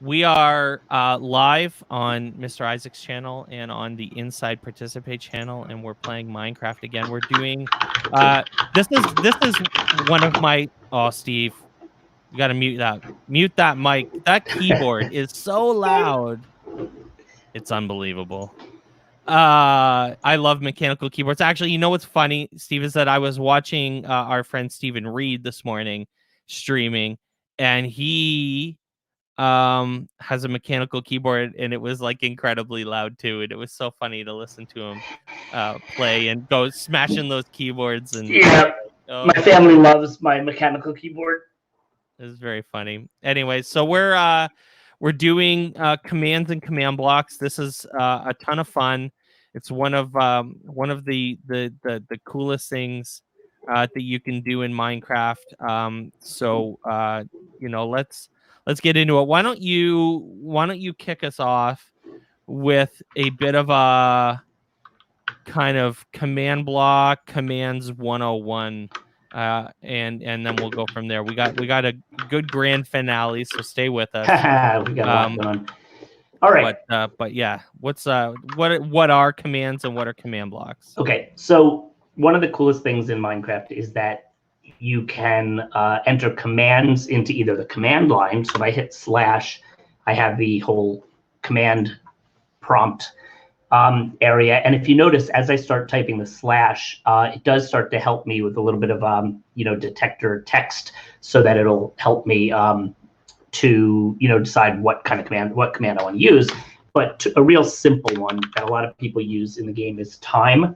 We are live on Mr. Isaac's channel and on the Inside Participate channel, and we're playing Minecraft again. We're doing this is one of my Steve, you gotta mute that mic. That keyboard is so loud. It's unbelievable. I love mechanical keyboards. Actually, you know what's funny, Steve, is that I was watching our friend Stephen Reed this morning streaming, and he has a mechanical keyboard, and it was like incredibly loud too, and it was so funny to listen to him play and go smashing those keyboards. And yeah, my family loves my mechanical keyboard. It was very funny. Anyway, so we're doing commands and command blocks. This is a ton of fun. It's one of the coolest things that you can do in Minecraft. So let's get into it. Why don't you kick us off with a bit of a kind of command block commands 101, and then we'll go from there. We got a good grand finale, so stay with us. We got a lot going on. All right, but yeah, what are commands and what are command blocks? Okay, so one of the coolest things in Minecraft is that you can enter commands into either the command line. So if I hit / I have the whole command prompt area. And if you notice, as I start typing the / it does start to help me with a little bit of detector text, so that it'll help me to decide what command I want to use. But a real simple one that a lot of people use in the game is time.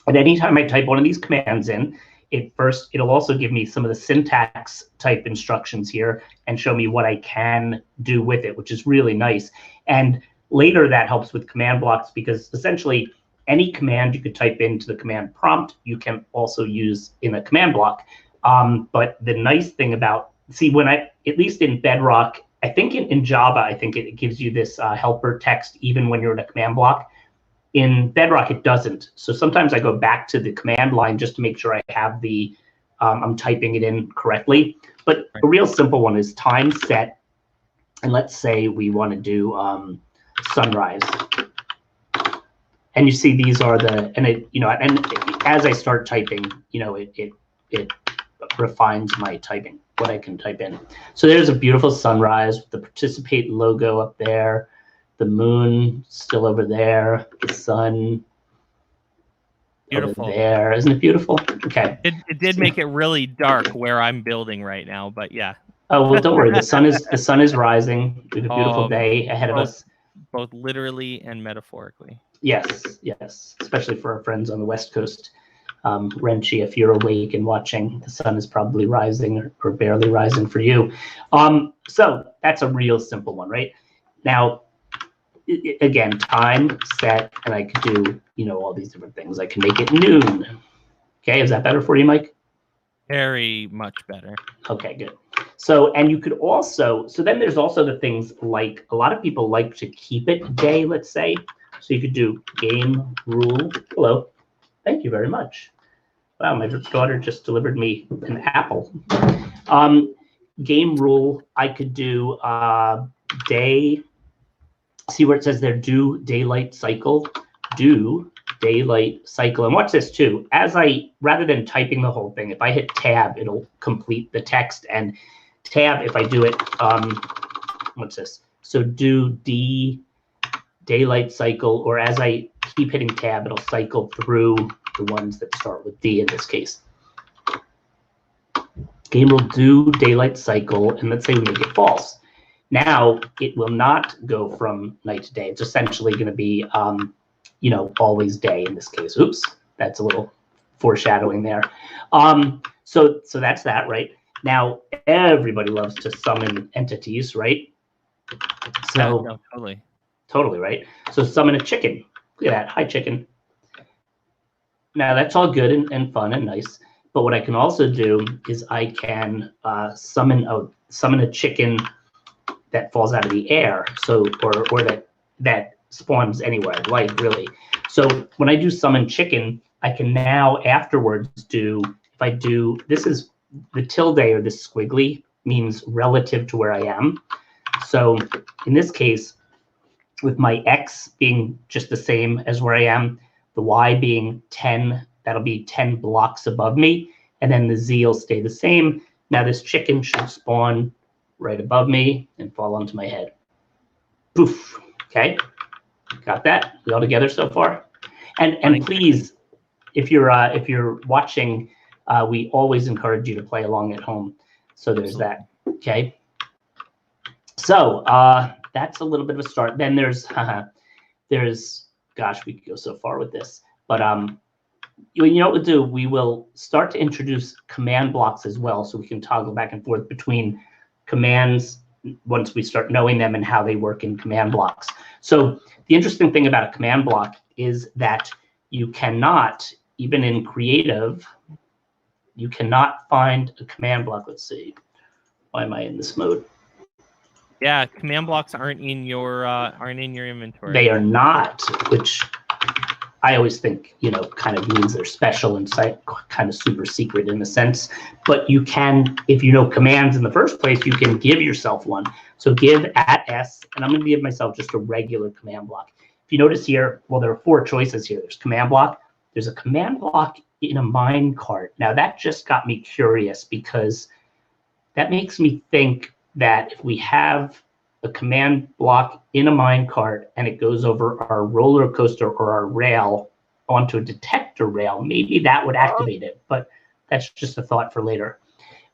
And anytime I type one of these commands in, it'll also give me some of the syntax type instructions here and show me what I can do with it, which is really nice. And later that helps with command blocks, because essentially any command you could type into the command prompt, you can also use in a command block. But the nice thing about, at least in Bedrock, I think in Java, I think it gives you this helper text even when you're in a command block. In Bedrock, it doesn't. So sometimes I go back to the command line just to make sure I have I'm typing it in correctly. But a real simple one is time set. And let's say we want to do sunrise. And you see these are and as I start typing, it refines my typing, what I can type in. So there's a beautiful sunrise with the participate logo up there, the moon still over there, the sun beautiful over there. Isn't it beautiful? Okay. It did make it really dark where I'm building right now, but yeah. Oh well, don't worry. The sun is rising. We have a beautiful day ahead of us, both literally and metaphorically. Yes, especially for our friends on the West Coast. Renchi, if you're awake and watching, the sun is probably rising or barely rising for you. So that's a real simple one, right? Now, again, time set, and I could do all these different things. I can make it noon. Okay, is that better for you, Mike? Very much better. Okay, good. So, and you could also, then there's also the things like, a lot of people like to keep it day, let's say. So you could do game rule. Hello, thank you very much. Wow, my daughter just delivered me an apple. Game rule, I could do day. See where it says there, do daylight cycle, do daylight cycle. And watch this too. Rather than typing the whole thing, if I hit tab, it'll complete the text. And tab, if I do it, what's this? So do daylight cycle, or as I keep hitting tab, it'll cycle through the ones that start with D in this case. Game will do daylight cycle, and let's say we make it false. Now it will not go from night to day. It's essentially going to be, always day in this case. Oops, that's a little foreshadowing there. So that's that, right? Now everybody loves to summon entities, right? So no, totally, right? So summon a chicken. Look at that. Hi, chicken. Now that's all good and fun and nice. But what I can also do is I can summon a chicken that falls out of the air, so or that spawns anywhere, like really. So when I do summon chicken, I can now afterwards do, if I do, this is the tilde or the squiggly means relative to where I am. So in this case, with my X being just the same as where I am, the Y being 10, that'll be 10 blocks above me, and then the Z will stay the same. Now this chicken should spawn right above me and fall onto my head. Poof. Okay, got that? We all together so far? And please, if you're watching, we always encourage you to play along at home. So there's that. Okay. So that's a little bit of a start. Then there's gosh, we could go so far with this, but you know what we'll do? We will start to introduce command blocks as well, so we can toggle back and forth between commands once we start knowing them and how they work in command blocks. So the interesting thing about a command block is that you cannot, even in creative, you cannot find a command block. Let's see. Why am I in this mode? Yeah, command blocks aren't in your inventory. They are not, which I always think, you know, kind of means they're special and kind of super secret in a sense. But you can, if you know commands in the first place, you can give yourself one. So give @s, and I'm going to give myself just a regular command block. If you notice here, well, there are 4 choices here. There's command block. There's a command block in a minecart. Now that just got me curious, because that makes me think that if we have a command block in a minecart and it goes over our roller coaster or our rail onto a detector rail, maybe that would activate it. But that's just a thought for later.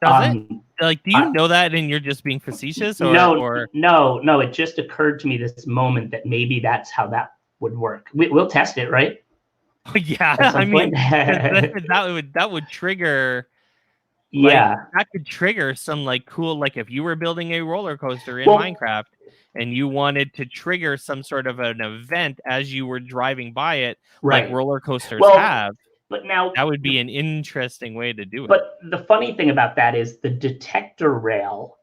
Does it? Like, do you know that and you're just being facetious? Or, no. It just occurred to me this moment that maybe that's how that would work. We'll test it, right? Yeah, I mean, that would trigger. Yeah, like, that could trigger some like cool, like if you were building a roller coaster in Minecraft and you wanted to trigger some sort of an event as you were driving by it, right, like roller coasters have. But now that would be an interesting way to do it. But the funny thing about that is the detector rail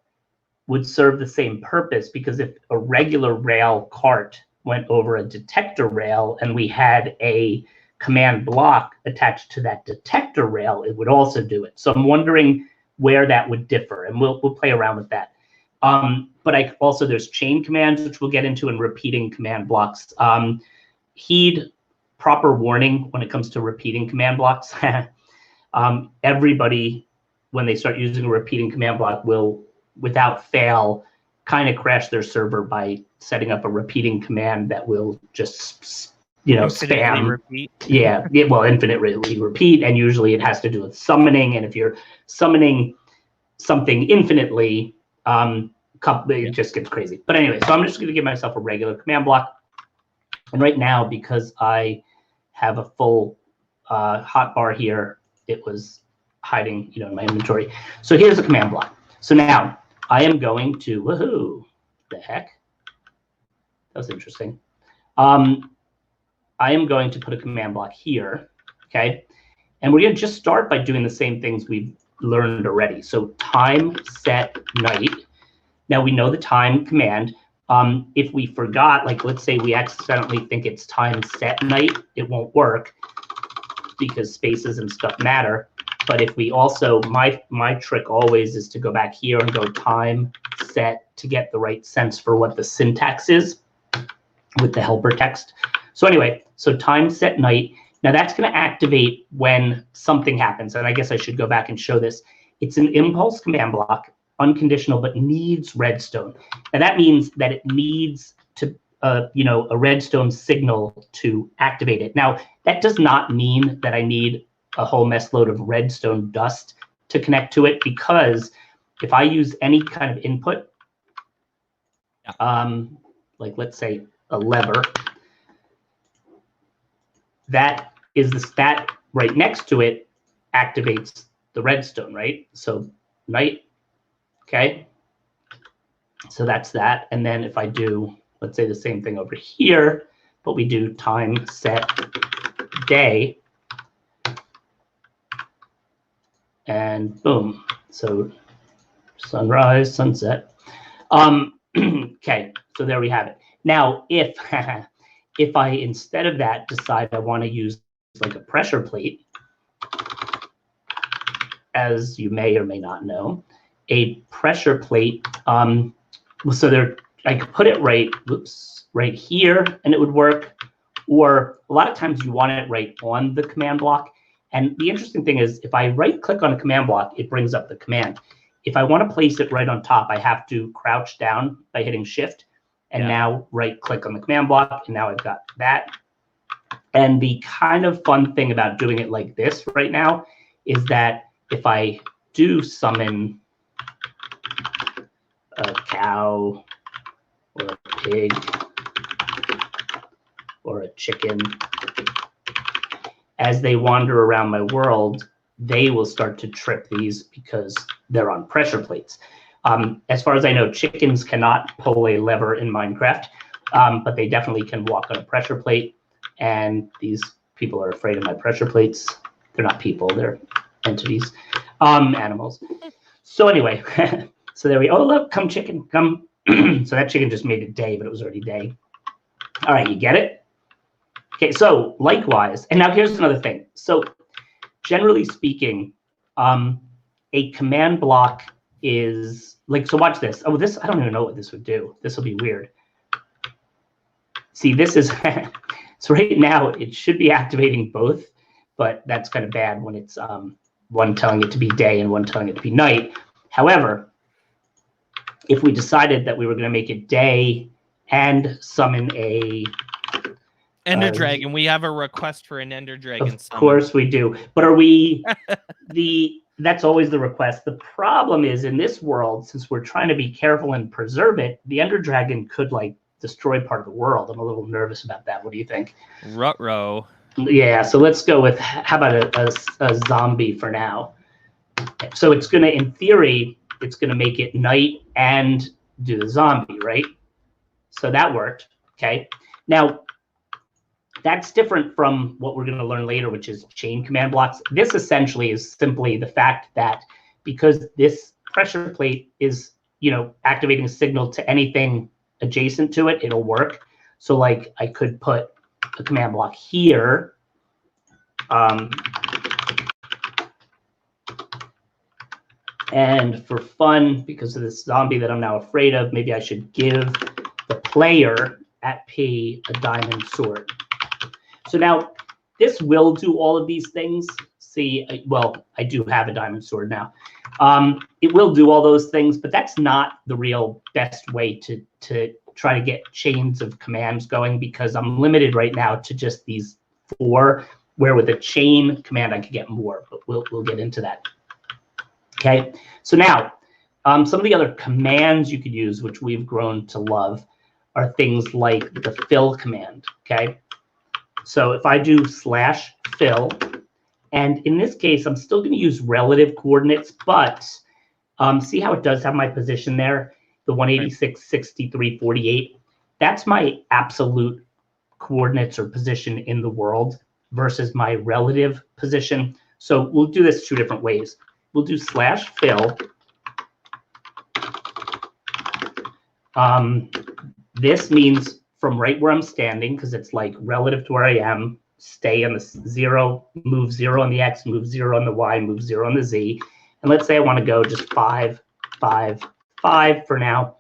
would serve the same purpose, because if a regular rail cart went over a detector rail and we had a command block attached to that detector rail, it would also do it. So I'm wondering where that would differ, and we'll play around with that. But there's chain commands, which we'll get into, and repeating command blocks. Heed proper warning when it comes to repeating command blocks. Everybody, when they start using a repeating command block, will, without fail, kind of crash their server by setting up a repeating command that will just, you know, infinitely spam. Repeat. Yeah, infinitely repeat, and usually it has to do with summoning. And if you're summoning something infinitely, it just gets crazy. But anyway, so I'm just going to give myself a regular command block. And right now, because I have a full hotbar here, it was hiding, you know, in my inventory. So here's a command block. So now I am going to, woohoo, the heck? That was interesting. I am going to put a command block here, okay? And we're going to just start by doing the same things we've learned already. So time set night. Now we know the time command. If we forgot, like let's say we accidentally think it's time set night, it won't work because spaces and stuff matter. But if we also, my trick always is to go back here and go time set to get the right sense for what the syntax is with the helper text. So anyway, so time set night. Now that's going to activate when something happens. And I guess I should go back and show this. It's an impulse command block, unconditional, but needs redstone. And that means that it needs to, a redstone signal to activate it. Now, that does not mean that I need a whole mess load of redstone dust to connect to it, because if I use any kind of input, like let's say a lever, that is the stat right next to it activates the redstone, right? So night, okay? So that's that. And then if I do, let's say the same thing over here, but we do time set day, and boom. So sunrise, sunset. Okay, so there we have it. Now, if if I, instead of that, decide I want to use like a pressure plate, as you may or may not know, a pressure plate So there, I could put it right here, and it would work. Or a lot of times you want it right on the command block. And the interesting thing is, if I right-click on a command block, it brings up the command. If I want to place it right on top, I have to crouch down by hitting Shift, and now right-click on the command block, and now I've got that. And the kind of fun thing about doing it like this right now is that if I do summon a cow or a pig or a chicken, as they wander around my world, they will start to trip these because they're on pressure plates. As far as I know, chickens cannot pull a lever in Minecraft, but they definitely can walk on a pressure plate. And these people are afraid of my pressure plates. They're not people, they're entities, animals. So anyway, so there we, oh look, come chicken, come. So that chicken just made it day, but it was already day. All right, you get it? Okay, so likewise, and now here's another thing. So generally speaking, a command block is like, so watch this. Oh, this, I don't even know what this would do. This will be weird. See, this is, so right now it should be activating both, but that's kind of bad when it's one telling it to be day and one telling it to be night. However, if we decided that we were going to make it day and summon a Ender Dragon, we have a request for an Ender Dragon. Of course we do. But are we that's always the request. The problem is in this world, since we're trying to be careful and preserve it, the Ender Dragon could like destroy part of the world. I'm a little nervous about that. What do you think? Ruh-roh. Yeah, so let's go with, how about a zombie for now? So it's going to, in theory, it's going to make it night and do the zombie, right? So that worked, okay? Now, that's different from what we're going to learn later, which is chain command blocks. This essentially is simply the fact that because this pressure plate is, you know, activating a signal to anything adjacent to it, it'll work. So like I could put a command block here. And for fun, because of this zombie that I'm now afraid of, maybe I should give the player at P a diamond sword. So now this will do all of these things. See, well, I do have a diamond sword now. It will do all those things, but that's not the real best way to try to get chains of commands going, because I'm limited right now to just these 4, where with a chain command I could get more, but we'll get into that. Okay, so now some of the other commands you could use, which we've grown to love, are things like the fill command, okay? So if I do /fill, and in this case, I'm still going to use relative coordinates, but see how it does have my position there, the 186, 63, 48. That's my absolute coordinates or position in the world versus my relative position. So we'll do this 2 different ways. We'll do /fill. This means from right where I'm standing, because it's like relative to where I am, stay on the 0, move 0 on the X, move 0 on the Y, move 0 on the Z. And let's say I want to go just 5, 5, 5 for now.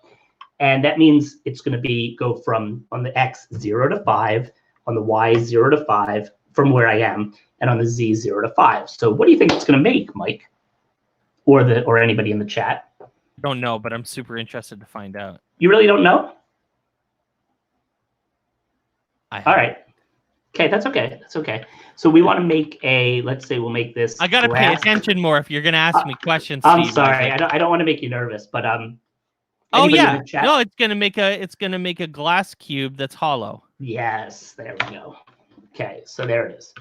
And that means it's going to go from on the X 0 to 5, on the Y 0 to 5 from where I am, and on the Z 0 to 5. So what do you think it's going to make, Mike? Or anybody in the chat? Don't know, but I'm super interested to find out. You really don't know? All right. Okay, that's okay. That's okay. So we want to make a, let's say we'll make this. I got to pay attention more if you're going to ask me questions. I'm Steve, sorry. I don't want to make you nervous, but oh yeah. No, it's going to make a glass cube that's hollow. Yes, there we go. Okay, so there it is.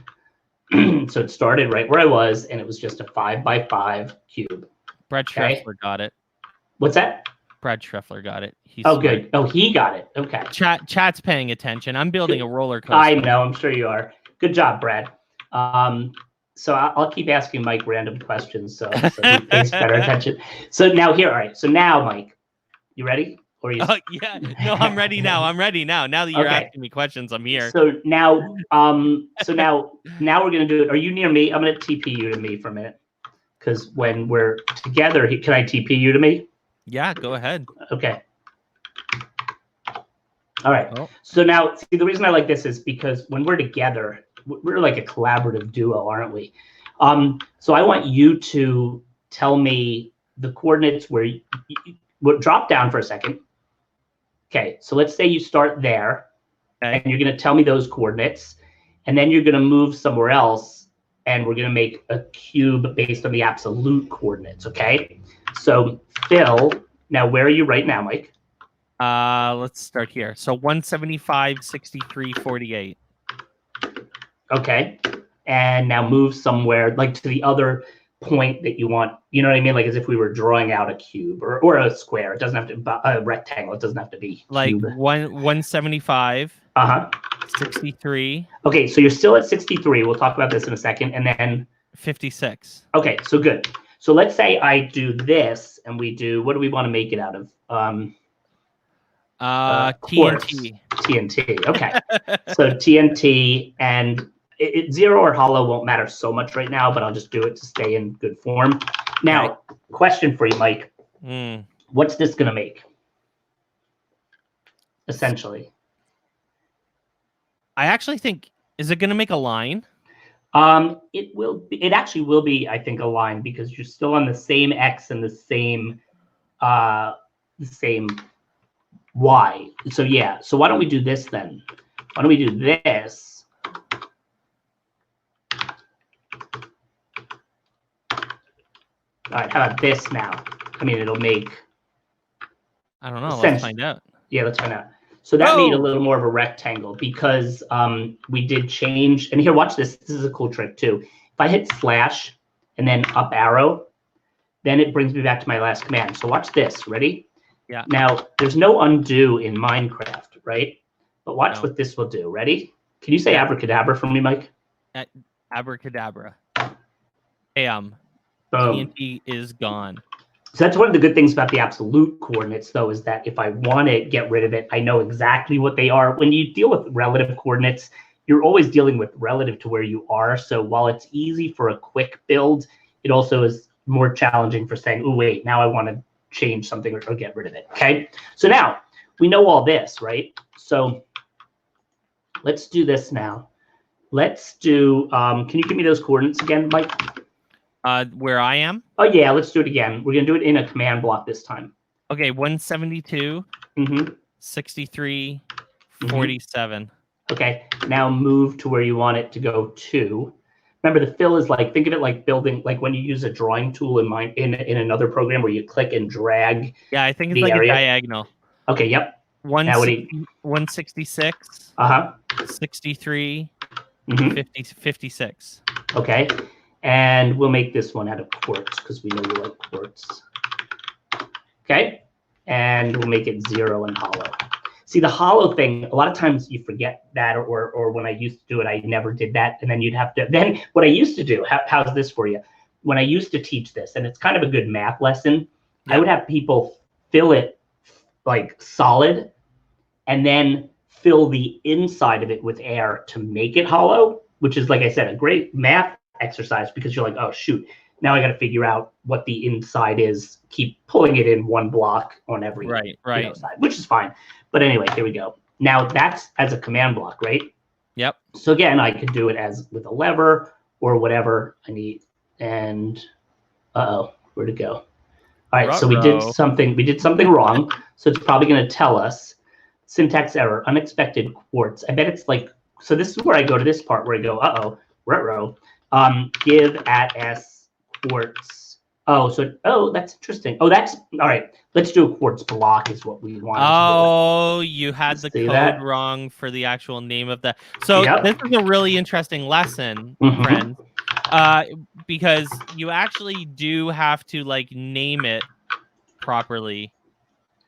So it started right where I was, and it was just a 5x5 cube. Brad Schreffler got it. What's that? Brad Schreffler got it. He's smart. Good. Oh, he got it. Okay. Chat's paying attention. I'm building a roller coaster. I know. I'm sure you are. Good job, Brad. So I'll keep asking Mike random questions so he pays better attention. So now here, all right. So now, Mike, you ready? Or you? Yeah. No, I'm ready now. I'm ready now. Now that you're asking me questions, I'm here. So now, now we're gonna do it. Are you near me? I'm gonna TP you to me for a minute, because when we're together, can I TP you to me? Yeah, go ahead. Okay. All right. Oh, So now, see, the reason I like this is because when we're together, we're like a collaborative duo, aren't we? So I want you to tell me the coordinates where you drop down for a second. Okay, so let's say you start there, okay. and you're going to tell me those coordinates, and then you're going to move somewhere else, and we're going to make a cube based on the absolute coordinates, okay? So Phil, now where are you right now, Mike? Let's start here. So 175, 63, 48. Okay. And now move somewhere like to the other point that you want, you know what I mean? Like as if we were drawing out a cube or a square. It doesn't have to a rectangle. It doesn't have to be Like cube. 175, Uh-huh. 63, Okay, so you're still at 63. We'll talk about this in a second. And then 56. okay, so good. So let's say I do this and we do, what do we want to make it out of? Quartz. TNT. TNT. Okay. So TNT and zero or hollow won't matter so much right now, but I'll just do it to stay in good form. Now, question for you, Mike. What's this going to make? Essentially. I actually think, is it going to make a line? It will be, it actually will be, I think, a line because you're still on the same X and the same Y. So yeah, so why don't we do this then? Why don't we do this? All right, how about this now? I mean, it'll make... I don't know. Let's find out. Yeah, let's find out. So that made a little more of a rectangle because we did change. And here, watch this. This is a cool trick too. If I hit slash and then up arrow, then it brings me back to my last command. So watch this. Ready? Yeah. Now, there's no undo in Minecraft, right? But watch what this will do. Ready? Can you say abracadabra for me, Mike? Abracadabra. Boom. TNT is gone. So that's one of the good things about the absolute coordinates, though, is that if I want to get rid of it, I know exactly what they are. When you deal with relative coordinates, you're always dealing with relative to where you are. So while it's easy for a quick build, it also is more challenging for saying, oh, wait, now I want to change something or get rid of it. Okay. So now we know all this, right? So let's do this now. Let's do, can you give me those coordinates again, Mike? Where I am? Oh, yeah, let's do it again. We're going to do it in a command block this time. Okay, 172, 63, 47. Okay, now move to where you want it to go to. Remember, the fill is like, think of it like building, like when you use a drawing tool in another program where you click and drag. Yeah, I think it's like area. A diagonal. Okay, yep. 166, 63, 56. Okay, and we'll make this one out of quartz because we know we like quartz. Okay, and we'll make it 0 and hollow. See, the hollow thing, a lot of times you forget that, or when I used to do it, I never did that. And then you'd have to, then what I used to do, how's this for you? When I used to teach this, and it's kind of a good math lesson, I would have people fill it like solid and then fill the inside of it with air to make it hollow, which is, like I said, a great math exercise because you're like, oh, shoot. Now I got to figure out what the inside is. Keep pulling it in one block on every side, which is fine. But anyway, here we go. Now that's as a command block, right? Yep. So again, I could do it as with a lever or whatever I need. And where'd it go? All right, so we did something wrong. So it's probably going to tell us syntax error, unexpected quartz. I bet it's like, so this is where I go to this part where I go, retro, give at s quartz. Oh, that's interesting. Oh, that's all right. Let's do a quartz block is what we want. Oh, you had the code wrong for the actual name of the. So this is a really interesting lesson, friends, because you actually do have to like name it properly.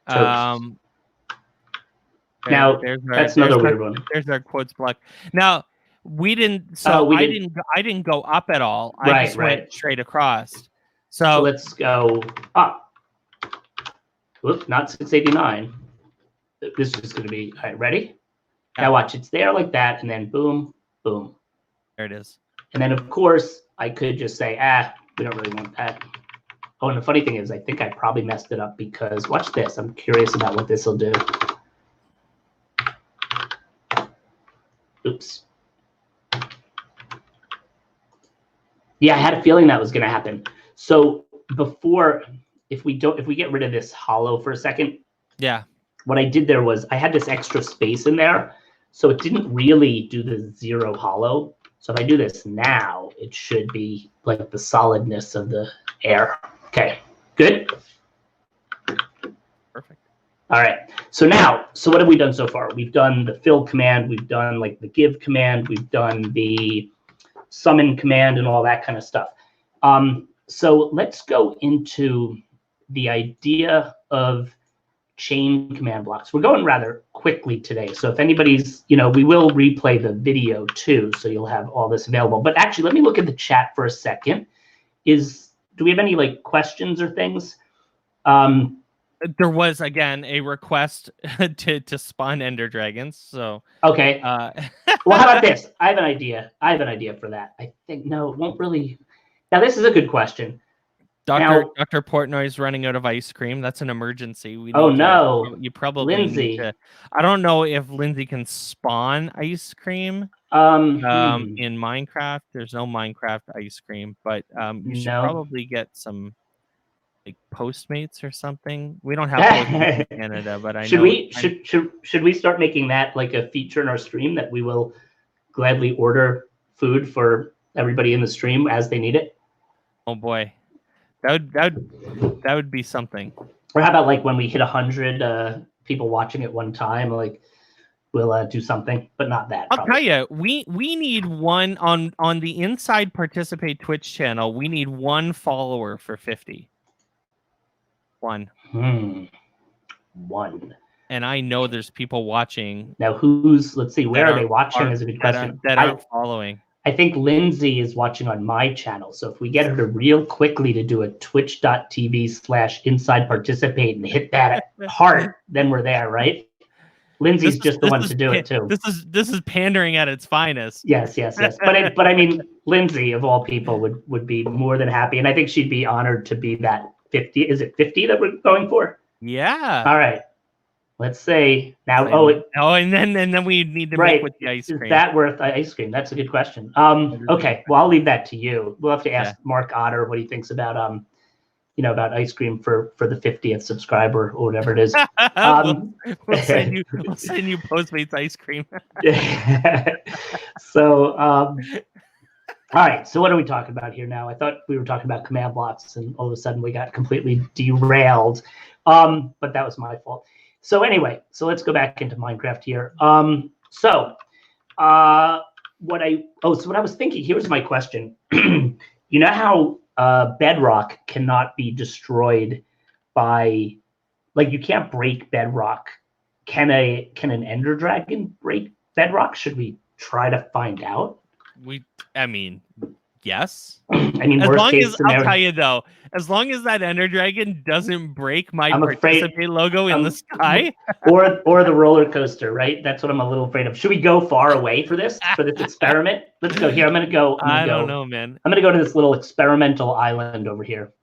Now that's another weird one. There's our quartz block. Now we didn't. So I didn't go up at all. I just went straight across. So let's go up. Whoop, not 689. This is going to be, all right, ready? Now watch, it's there like that, and then boom, boom. There it is. And then, of course, I could just say, we don't really want that. Oh, and the funny thing is, I think I probably messed it up because, watch this. I'm curious about what this will do. Oops. Yeah, I had a feeling that was going to happen. So before, if we get rid of this hollow for a second, Yeah. what I did there was I had this extra space in there, so it didn't really do the 0 hollow. So if I do this now, it should be like the solidness of the air. Okay, good. Perfect. All right. So now, so what have we done so far? We've done the fill command. We've done like the give command. We've done the summon command and all that kind of stuff. So let's go into the idea of chain command blocks. We're going rather quickly today. So if anybody's, we will replay the video too, so you'll have all this available. But actually, let me look at the chat for a second. Do we have any like questions or things? There was again a request to spawn ender dragons. So okay. Well, how about this? I have an idea. For that. I think no, it won't really. Now this is a good question. Dr. Portnoy's running out of ice cream. That's an emergency. No. You probably Lindsay. need to. I don't know if Lindsay can spawn ice cream. In Minecraft, there's no Minecraft ice cream, but you should probably get some like Postmates or something. We don't have Postmates in Canada, but I know. Should we start making that like a feature in our stream that we will gladly order food for everybody in the stream as they need it? Oh boy. That would be something. Or how about like when we hit 100 people watching at one time, like we'll do something, but not that. I'll tell you, we need one on the Inside Participate Twitch channel. We need one follower for 50. One. One. And I know there's people watching. Now let's see, where are they watching is a good question. That aren't following. I think Lindsay is watching on my channel. So if we get her to real quickly to do a twitch.tv/inside participate and hit that heart, then we're there, right? Lindsay's just the one to do it too. This is pandering at its finest. Yes. But I mean, Lindsay of all people would be more than happy. And I think she'd be honored to be that 50. Is it 50 that we're going for? Yeah. All right. Let's say now. And then we need to make with the ice cream. Is that worth ice cream? That's a good question. Okay. Well, I'll leave that to you. We'll have to ask Mark Otter what he thinks about about ice cream for the 50th subscriber or whatever it is. We'll send you Postmates ice cream. So, all right. So what are we talking about here now? I thought we were talking about command blocks, and all of a sudden we got completely derailed. But that was my fault. So anyway, so let's go back into Minecraft here. So what I was thinking, here's my question. You know how Bedrock cannot be destroyed by, like, you can't break Bedrock. Can an Ender Dragon break Bedrock? Should we try to find out? Yes. I'll tell you though, as long as that Ender Dragon doesn't break my Participate logo in the sky, or the roller coaster, right? That's what I'm a little afraid of. Should we go far away for this experiment? Let's go here. I don't know, man. I'm gonna go to this little experimental island over here.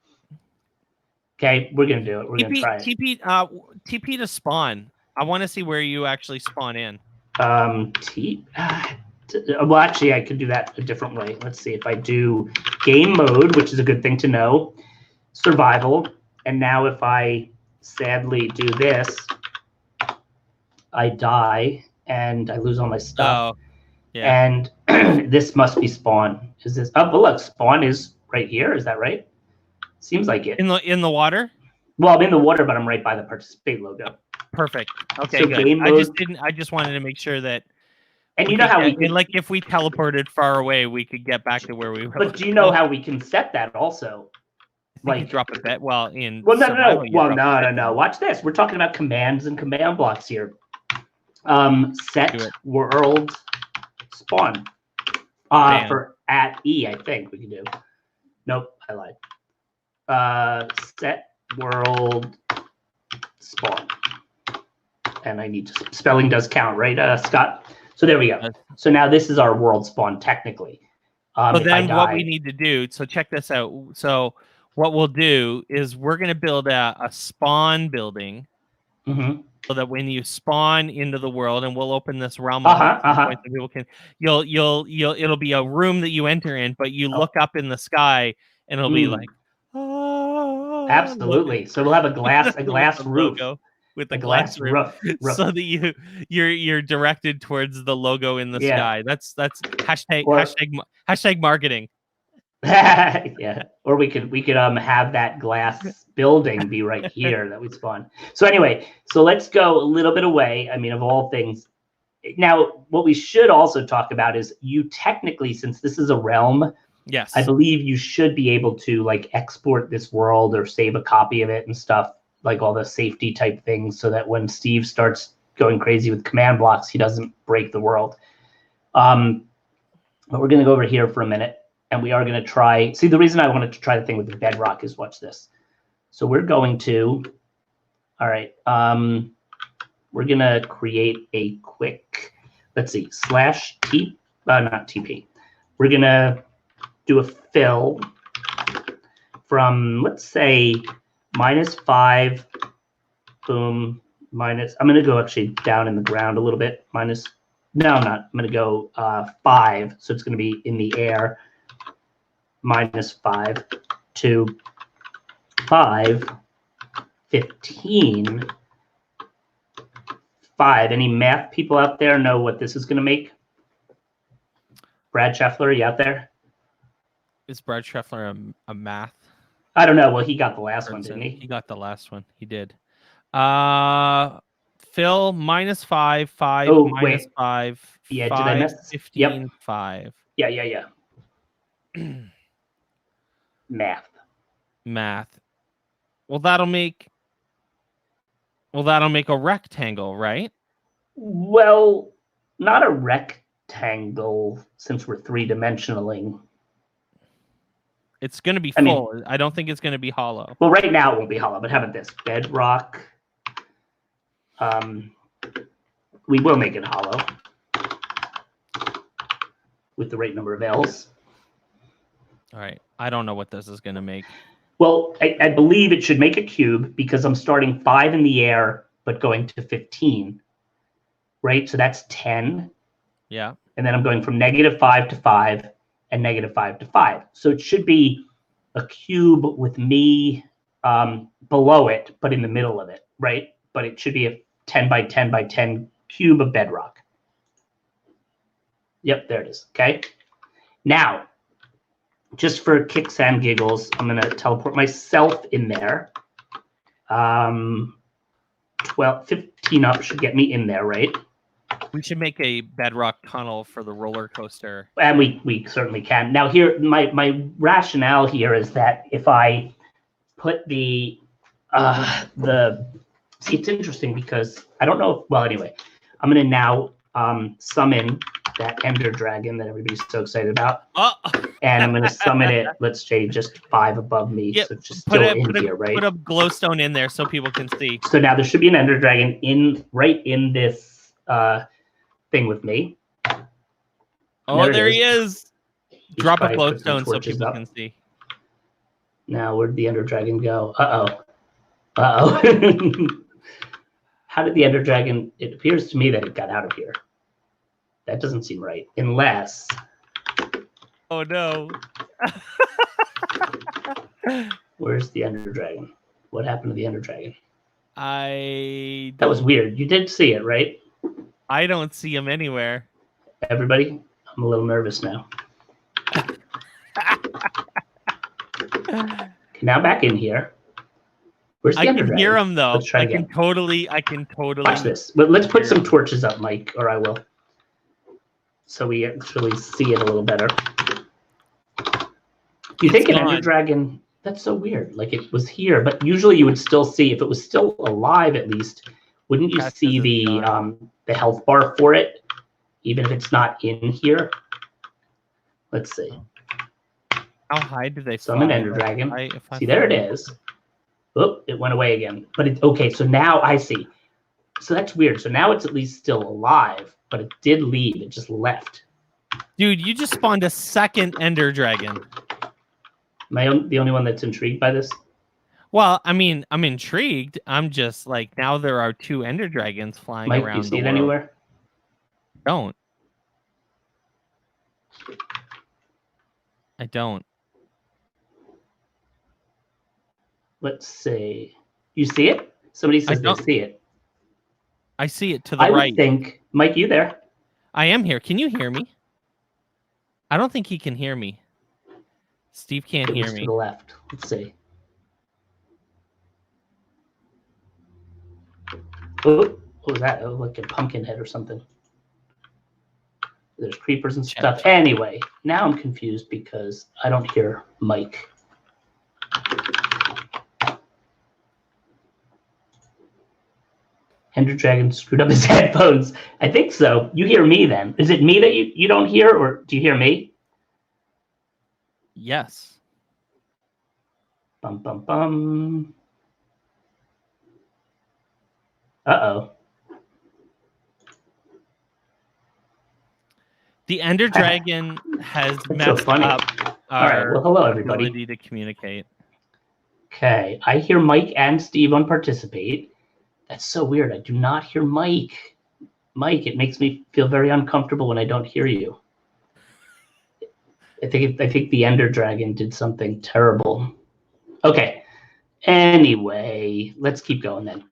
Okay, we're gonna do it. We're gonna try it. TP to spawn. I want to see where you actually spawn in. Well, actually, I could do that a different way. Let's see if I do game mode, which is a good thing to know, survival, and now if I sadly do this, I die and I lose all my stuff. Oh, yeah. And this must be spawn. Is this? Oh, but look, spawn is right here. Is that right? Seems like it. In the water? Well, I'm in the water, but I'm right by the Participate logo. Perfect. Okay, so good. Game mode, I just wanted to make sure that. And you know how if we teleported far away, we could get back to where we were. But do you know how we can set that also? Like drop a bet. Well, no. Watch this. We're talking about commands and command blocks here. Set world spawn. For at E, I think we can do. Nope, I lied. Set world spawn. And I need to. Spelling does count, right, Scott? So there we go. So now this is our world spawn technically. So then what we need to do, so check this out. So what we'll do is we're going to build a spawn building. Mm-hmm. so that when you spawn into the world, and we'll open this realm up Uh-huh, at some uh-huh. point so people can, it'll be a room that you enter in, but you look up in the sky and it'll be like, Absolutely. So we'll have a glass with the roof. logo, with the A glass glass roof, roof. so that you're directed towards the logo in the Yeah. sky. That's hashtag Or- hashtag marketing. Yeah. Or we could have that glass building be right here that we spawn. So anyway, so let's go a little bit away. I mean, of all things. Now, what we should also talk about is you technically, since this is a realm, Yes, I believe you should be able to like export this world or save a copy of it and stuff, like all the safety type things, so that when Steve starts going crazy with command blocks, he doesn't break the world. But we're going to go over here for a minute, and we are going to try. See, the reason I wanted to try the thing with the bedrock is watch this. So we're going to, all right, we're going to create a quick, let's see, /t, not TP. We're going to do a fill from, let's say, -5, boom, minus, I'm going to go actually down in the ground a little bit, minus, no, I'm not, I'm going to go 5, so it's going to be in the air, -5 to 5, 15, 5. Any math people out there know what this is going to make? Brad Scheffler, you out there? is Brad Scheffler a math? I don't know. Well, he got the last one, didn't he? He got the last one. He did. Phil, -5, 5, Oh, minus wait. 5, Yeah, 5, did I miss? 15, Yep. 5. Yeah. Math. Well, that'll make a rectangle, right? Well, not a rectangle, since we're three-dimensionaling. It's going to be full. I don't think it's going to be hollow. Well, right now it won't be hollow, but how about this? Bedrock. We will make it hollow with the right number of L's. All right. I don't know what this is going to make. Well, I believe it should make a cube because I'm starting 5 in the air, but going to 15. Right? So that's 10. Yeah. And then I'm going from -5 to 5 and -5 to 5. So it should be a cube with me below it, but in the middle of it, right? But it should be a 10 by 10 by 10 cube of bedrock. Yep, there it is. Okay. Now, just for kicks and giggles, I'm going to teleport myself in there. 15 up should get me in there, right? We should make a bedrock tunnel for the roller coaster. And we certainly can. Now here, my rationale here is that if I put see, it's interesting because I don't know. Well, anyway, I'm going to now summon that Ender Dragon that everybody's so excited about. And I'm going to summon it, let's say, just 5 above me. Yep. So it's just still in here, right? Put a glowstone in there so people can see. So now there should be an Ender Dragon right in this thing with me. Oh, there he is. Drop a glowstone glowstone so people can see. Now, where'd the Ender Dragon go? Uh-oh. How did the Ender Dragon... It appears to me that it got out of here. That doesn't seem right. Unless... Oh, no. Where's the Ender Dragon? What happened to the Ender Dragon? That was weird. You did see it, right? I don't see him anywhere. Everybody, I'm a little nervous now. Okay, now back in here. Where's the Ender Dragon? I can hear him though. Let's try again. I can totally. Watch this. But let's put some torches up, Mike, or I will. So we actually see it a little better. You think an Ender Dragon? That's so weird. Like it was here, but usually you would still see, if it was still alive at least, wouldn't you see the health bar for it, even if it's not in here? Let's see. How high do they summon Ender Dragon? See, there it is. Oh, it went away again. But okay, so now I see. So that's weird. So now it's at least still alive, but it did leave. It just left. Dude, you just spawned a second Ender Dragon. Am I the only one that's intrigued by this? Well, I mean, I'm intrigued. I'm just like, now there are 2 ender dragons flying Mike, do you around see the it world. anywhere? Don't. I don't. Let's see. You see it? Somebody says they don't. see it. I see it to the I right. would think, Mike, you there? I am here. Can you hear me? I don't think he can hear me. Steve can't It hear was to me. the left. Let's see. Oh, what was that? Oh, like a pumpkin head or something. There's creepers and stuff. Anyway, now I'm confused because I don't hear Mike. Ender Dragon screwed up his headphones. I think so. You hear me then. Is it me that you don't hear, or do you hear me? Yes. Bum, bum, bum. Uh-oh. The Ender Dragon has That's so messed funny. up All right. our Well, hello, everybody. ability to communicate. Okay. I hear Mike and Steve on participate. That's so weird. I do not hear Mike. Mike, it makes me feel very uncomfortable when I don't hear you. I think the Ender Dragon did something terrible. Okay. Anyway, let's keep going then.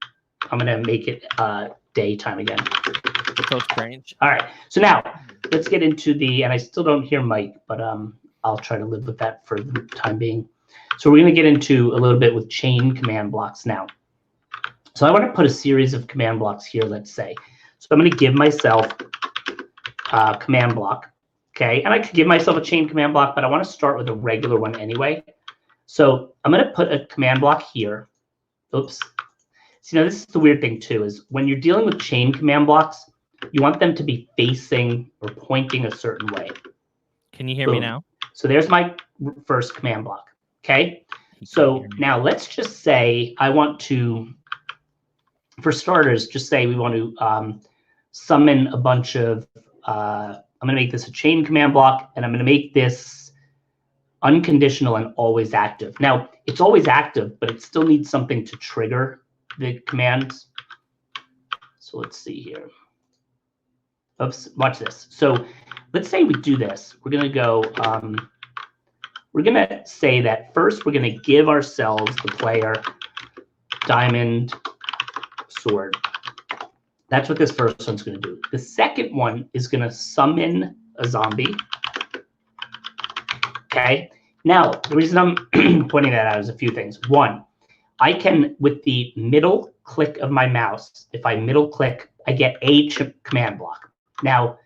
I'm gonna make it daytime again. So strange. All right. So now let's get into and I still don't hear Mike, but I'll try to live with that for the time being. So we're gonna get into a little bit with chain command blocks now. So I want to put a series of command blocks here, let's say. So I'm going to give myself a command block, okay? And I could give myself a chain command block, but I want to start with a regular one anyway. So I'm going to put a command block here. Oops. So, this is the weird thing too, is when you're dealing with chain command blocks, you want them to be facing or pointing a certain way. Can you hear me now? So there's my first command block, okay? So now let's just say I want to, for starters, just say we want to summon a bunch of, I'm going to make this a chain command block, and I'm going to make this unconditional and always active. Now, it's always active, but it still needs something to trigger the commands. So let's see here. Oops, watch this. So let's say we do this. We're going to go, we're going to say that first we're going to give ourselves, the player, diamond, sword. That's what this first one's going to do. The second one is going to summon a zombie. Okay. Now, the reason I'm pointing that out is a few things. One, I can, with the middle click of my mouse, if I middle click, I get a command block. Now,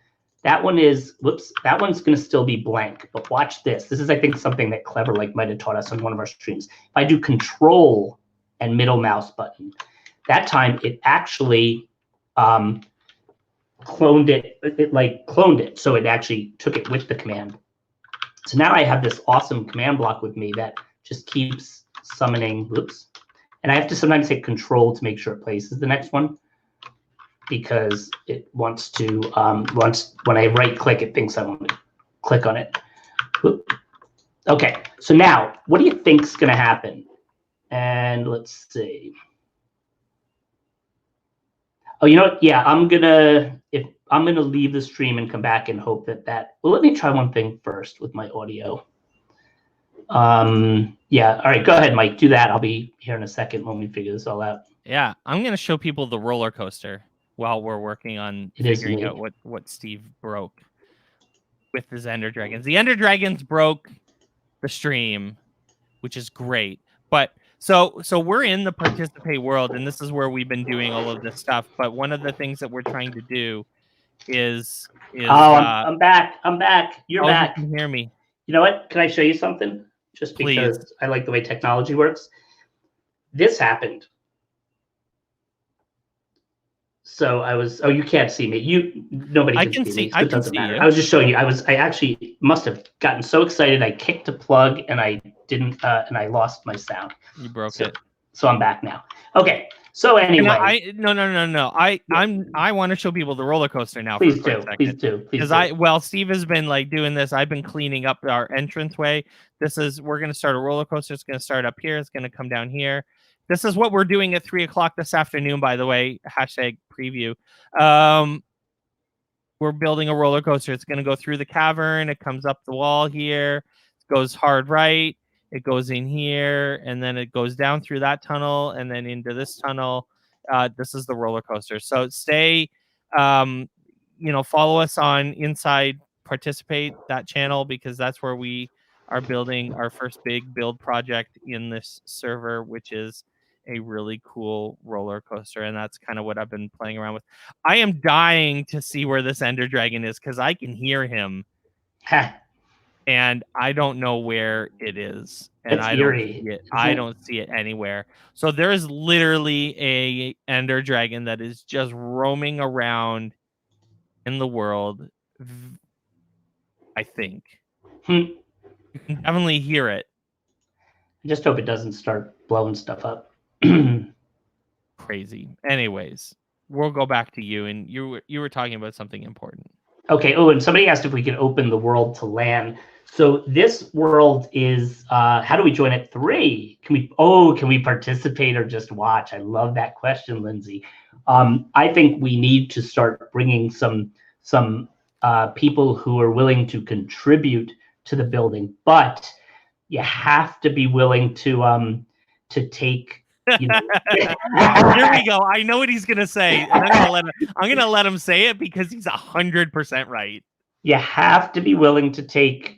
that one is, whoops, that one's going to still be blank. But watch this. This is, I think, something that Clever Like might have taught us on one of our streams. If I do Control and middle mouse button, that time it actually cloned it. It like cloned it, so it actually took it with the command. So now I have this awesome command block with me that just keeps summoning. Whoops, and I have to sometimes hit Control to make sure it places the next one, because it wants to when I right click, it thinks I want to click on it. Whoop. Okay, so now what do you think's going to happen? And let's see. Oh, you know what? Yeah, I'm gonna leave the stream and come back and hope that. Well, let me try one thing first with my audio. Yeah. All right. Go ahead, Mike. Do that. I'll be here in a second when we figure this all out. Yeah, I'm gonna show people the roller coaster while we're working on figuring out what Steve broke with his Ender Dragons. The Ender Dragons broke the stream, which is great. But so we're in the participate world, and this is where we've been doing all of this stuff. But one of the things that we're trying to do is I'm back. I'm back. You're back. You can hear me. You know what? Can I show you something? Just because Please. I like the way technology works. This happened. So I was. Oh, you can't see me. Nobody can see me. So it doesn't matter. I was just showing you. I actually must have gotten so excited. I kicked a plug and I didn't. And I lost my sound. You broke it. So I'm back now. Okay. So anyway, no. I want to show people the roller coaster now please for a do, second. please do, please Because Steve has been like doing this. I've been cleaning up our entranceway. We're gonna start a roller coaster. It's gonna start up here. It's gonna come down here. This is what we're doing at 3:00 this afternoon. By the way, #preview. We're building a roller coaster. It's gonna go through the cavern. It comes up the wall here. Goes hard right. It goes in here, and then it goes down through that tunnel, and then into this tunnel. This is the roller coaster. So stay, follow us on Inside Participate, that channel, because that's where we are building our first big build project in this server, which is a really cool roller coaster, and that's kind of what I've been playing around with. I am dying to see where this Ender Dragon is because I can hear him. And I don't know where it is, and I don't see it. I don't see it anywhere. So there is literally a Ender Dragon that is just roaming around in the world. I think you can definitely hear it. I just hope it doesn't start blowing stuff up. Crazy. Anyways, we'll go back to you, and you were talking about something important. Okay. Oh, and somebody asked if we could open the world to LAN. So this world is, how do we join at 3? Can we participate or just watch? I love that question, Lindsay. I think we need to start bringing some people who are willing to contribute to the building, but you have to be willing to take. Here we go. I know what he's gonna say, and I'm gonna let him say it because he's 100% right. You have to be willing to take,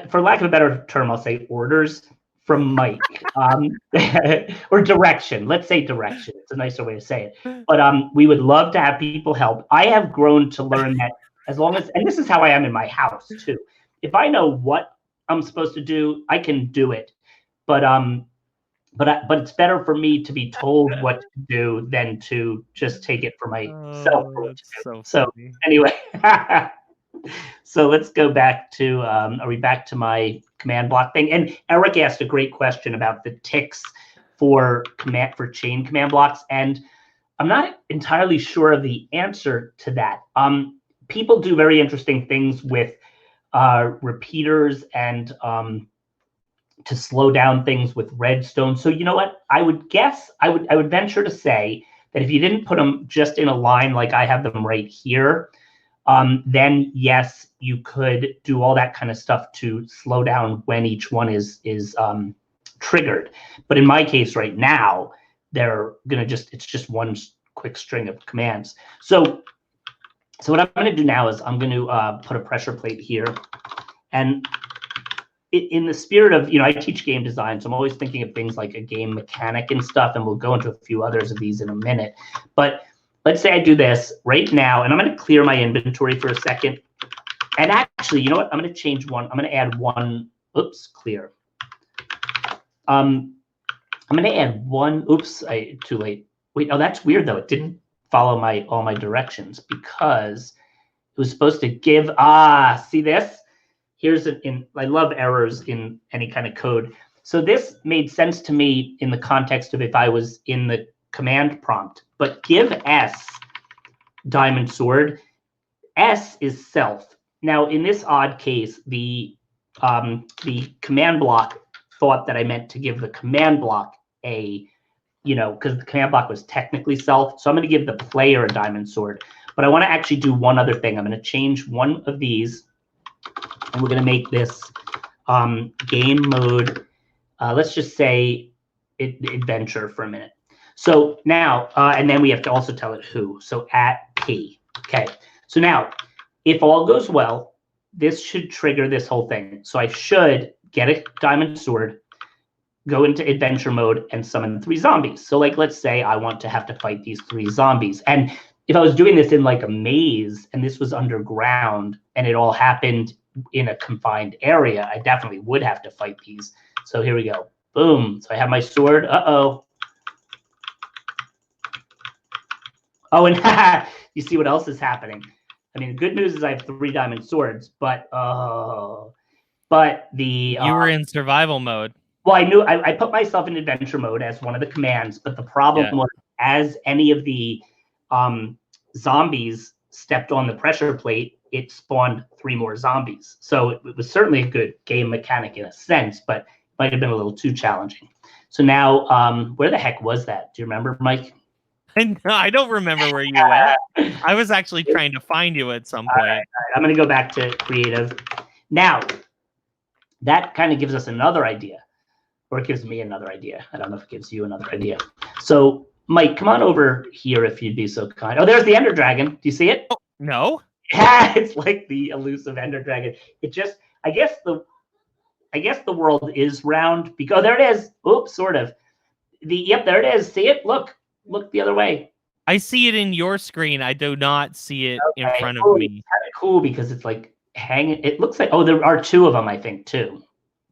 for lack of a better term, I'll say orders from Mike, or direction. Let's say direction. It's a nicer way to say it. But we would love to have people help. I have grown to learn that and this is how I am in my house too. If I know what I'm supposed to do, I can do it. But it's better for me to be told what to do than to just take it for myself. So anyway, so let's go back to, are we back to my command block thing? And Eric asked a great question about the ticks for chain command blocks. And I'm not entirely sure of the answer to that. People do very interesting things with repeaters and to slow down things with redstone. So you know what? I would venture to say that if you didn't put them just in a line like I have them right here, then yes, you could do all that kind of stuff to slow down when each one is triggered. But in my case right now, it's just one quick string of commands. So what I'm going to do now is I'm going to put a pressure plate here, and in the spirit of, I teach game design, so I'm always thinking of things like a game mechanic and stuff, and we'll go into a few others of these in a minute. But let's say I do this right now, and I'm going to clear my inventory for a second. And actually, you know what? I'm going to change one. I'm going to add one. Oops, clear. I'm going to add one. Oops, too late. Wait, oh, that's weird though. It didn't follow all my directions because it was supposed to give. See this? I love errors in any kind of code. So this made sense to me in the context of if I was in the command prompt, but give S diamond sword. S is self. Now in this odd case, the command block thought that I meant to give the command block a, because the command block was technically self. So I'm going to give the player a diamond sword, but I want to actually do one other thing. I'm going to change one of these, and we're going to make this game mode. Let's just say adventure for a minute. So now, and then we have to also tell it who. So at P. Okay. So now, if all goes well, this should trigger this whole thing. So I should get a diamond sword, go into adventure mode, and summon 3 zombies. So like, let's say I want to have to fight these 3 zombies. And if I was doing this in like a maze and this was underground and it all happened in a confined area, I definitely would have to fight these. So here we go. Boom. So I have my sword. Uh-oh. Oh, and you see what else is happening. I mean, the good news is I have 3 diamond swords, but you were in survival mode. Well, I knew I put myself in adventure mode as one of the commands, but the problem was as any of the zombies stepped on the pressure plate, it spawned 3 more zombies. So it was certainly a good game mechanic in a sense, but might have been a little too challenging. So now, where the heck was that? Do you remember, Mike? And I don't remember where you went. I was actually trying to find you at some point. All right. I'm going to go back to creative. Now, that kind of gives us another idea, or it gives me another idea. I don't know if it gives you another idea. So, Mike, come on over here if you'd be so kind. Oh, there's the Ender Dragon. Do you see it? Oh, no. Yeah, it's like the elusive Ender Dragon. It just, I guess the world is round because, oh, there it is. Oops, sort of. Yep, there it is. See it? Look the other way. I see it in your screen. I do not see it in front of me. It's kind of cool because it's like hanging. It looks like, oh, there are 2 of them, I think, too.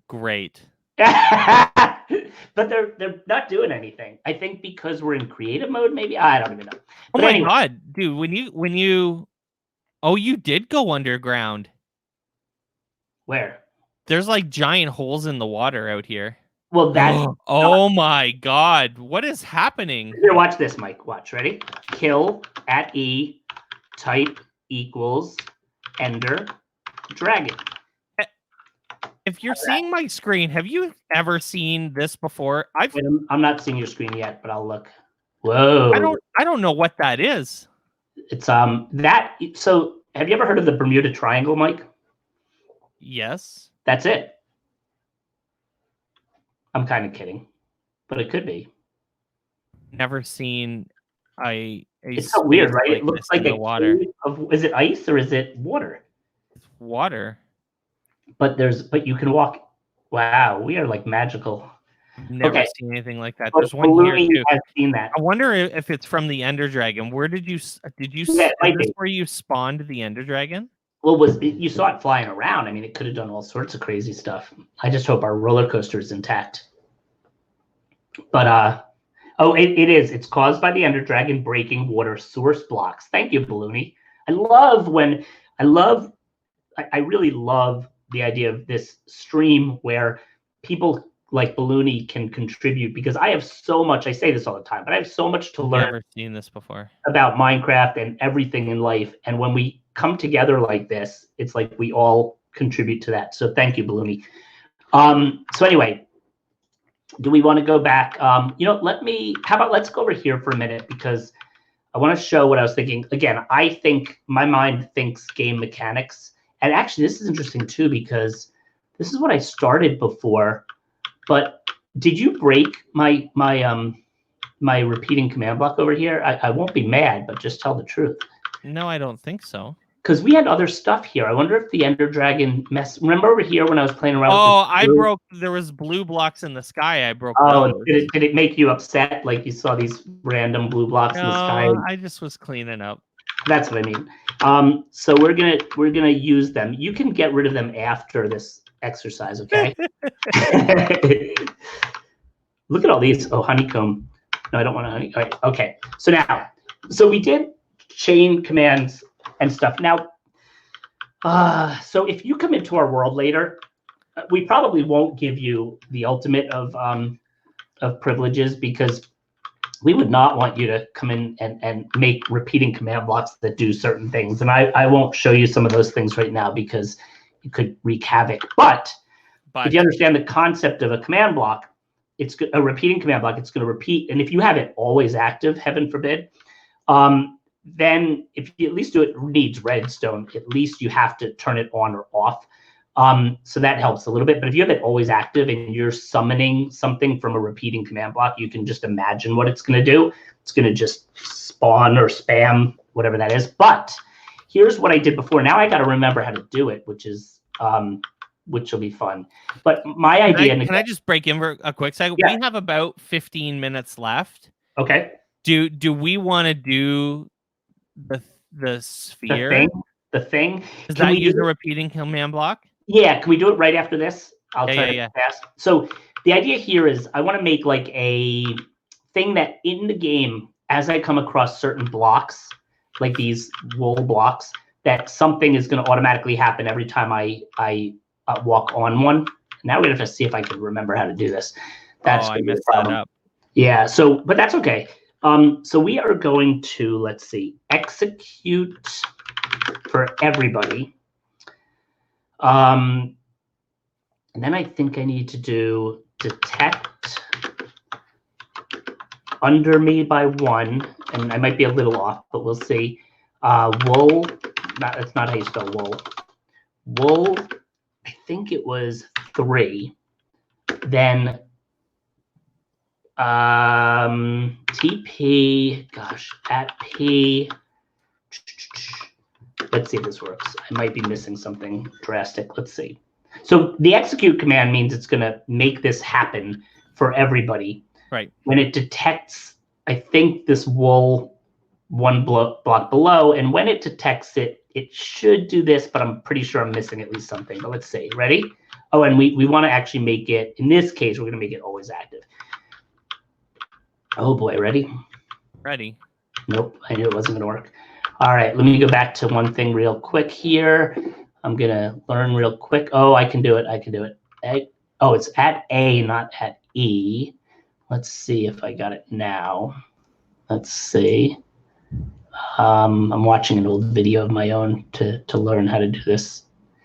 Great. But they're not doing anything. I think because we're in creative mode, maybe. I don't even know. But oh my anyway. God, dude! When you, oh, you did go underground. Where? There's like giant holes in the water out here. Well, that's. Oh my God! What is happening? Here, watch this, Mike. Watch. Ready? Kill at E. Type equals Ender Dragon. If you're seeing my screen, have you ever seen this before? I'm not seeing your screen yet, but I'll look. Whoa. I don't know what that is. It's that. So, have you ever heard of the Bermuda Triangle, Mike? Yes. That's it. I'm kind of kidding, but it could be. Never seen a it's so weird, right? Like it looks like a water. Is it ice or is it water? It's water. But you can walk. Wow, we are like magical. Never seen anything like that. But There's one here too. I've seen that. I wonder if it's from the Ender Dragon. Where did you? Yeah, is this where you spawned the Ender Dragon? Well, you saw it flying around. I mean, it could have done all sorts of crazy stuff. I just hope our roller coaster is intact. But oh, it is. It's caused by the Ender Dragon breaking water source blocks. Thank you, Balloony. I really love the idea of this stream where people like Balloony can contribute, because I have so much. I say this all the time, but I have so much to learn. Never seen this before about Minecraft and everything in life. And when we come together like this, it's like we all contribute to that. So thank you, Balloony. So anyway, do we want to go back? How about let's go over here for a minute, because I want to show what I was thinking. Again, I think my mind thinks game mechanics. And actually, this is interesting too, because this is what I started before. But did you break my repeating command block over here? I won't be mad, but just tell the truth. No, I don't think so. Because we had other stuff here. I wonder if the Ender Dragon remember over here when I was playing around with there was blue blocks in the sky. I broke those. those. Did it make you upset? Like you saw these random blue blocks in the sky? I just was cleaning up. That's what I mean. So we're gonna use them. You can get rid of them after this exercise, okay? Look at all these. Oh, honeycomb. No, I don't want a honey. All right, okay. So we did chain commands and stuff. Now, so if you come into our world later, we probably won't give you the ultimate of privileges, because we would not want you to come in and make repeating command blocks that do certain things. And I won't show you some of those things right now because it could wreak havoc. But if you understand the concept of a command block, it's a repeating command block. It's going to repeat. And if you have it always active, heaven forbid, then if you at least do it needs redstone, at least you have to turn it on or off. So that helps a little bit. But if you have it always active and you're summoning something from a repeating command block, you can just imagine what it's going to do. It's going to just spawn or spam, whatever that is. But here's what I did before. Now I got to remember how to do it, which will be fun. But my idea. Can I just break in for a quick second? Yeah. We have about 15 minutes left. Okay. Do we want to do the sphere? The thing. Does that use a repeating command block? Yeah, can we do it right after this? I'll try to fast. So the idea here is I want to make like a thing that in the game, as I come across certain blocks, like these wool blocks, that something is going to automatically happen every time I walk on one. Now we have to see if I can remember how to do this. I messed that up. Yeah, but that's okay. So we are going to, let's see, execute for everybody. And then I think I need to do detect under me by 1, and I might be a little off, but we'll see. Wool, that's not how you spell wool. Wool, I think it was 3. Then TP, gosh, at P. Let's see if this works. I might be missing something drastic. Let's see. So the execute command means it's going to make this happen for everybody. Right. When it detects, I think, this wool 1 block below, and when it detects it, it should do this, but I'm pretty sure I'm missing at least something. But let's see. Ready? Oh, and we want to actually make it, in this case, we're going to make it always active. Oh boy, ready? Ready. Nope, I knew it wasn't going to work. All right, let me go back to one thing real quick here. I'm going to learn real quick. Oh, I can do it. I can do it. Oh, it's at A, not at E. Let's see if I got it now. Let's see. I'm watching an old video of my own to learn how to do this.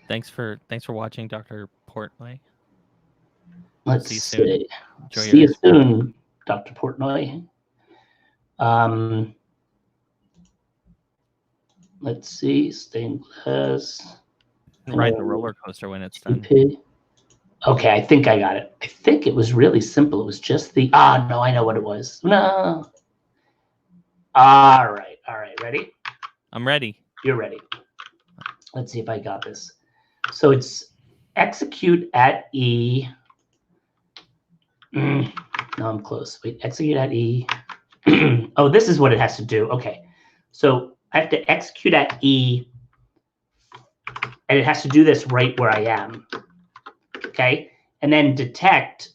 Thanks for watching, Dr. Portnoy. Let's see you see. soon. See you soon, Dr. Portnoy. Let's see. Stained glass. Ride the roller coaster when it's done. Okay, I think I got it. I think it was really simple. It was just the no, I know what it was. No. All right. Ready? I'm ready. You're ready. Let's see if I got this. So it's execute at E. No, I'm close. Wait, execute at E. Oh, this is what it has to do. Okay. So I have to execute at E, and it has to do this right where I am. Okay. And then detect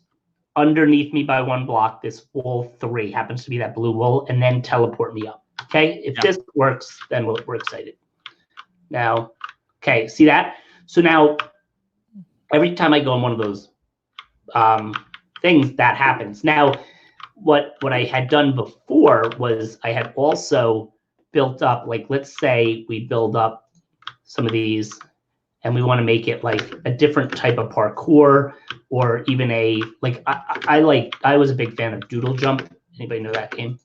underneath me by 1 block, this wool 3 happens to be that blue wool, and then teleport me up. Okay. If this works, then we're excited. Now, okay, see that? So now every time I go on one of those things, that happens. Now, what I had done before was I had also built up, like, let's say we build up some of these and we want to make it like a different type of parkour, or even a, like, I was a big fan of Doodle Jump. Anybody know that game?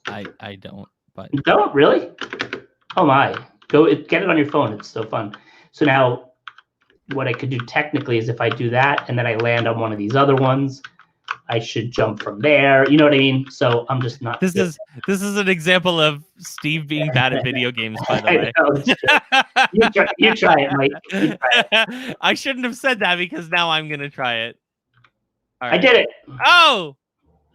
I don't, but. You don't? Really? Oh my. Get it on your phone. It's so fun. So now what I could do technically is if I do that and then I land on one of these other ones, I should jump from there. You know what I mean? So I'm just not. This is an example of Steve being bad at video games, by the way. You try it, Mike. You try it. I shouldn't have said that because now I'm going to try it. All right. I did it. Oh!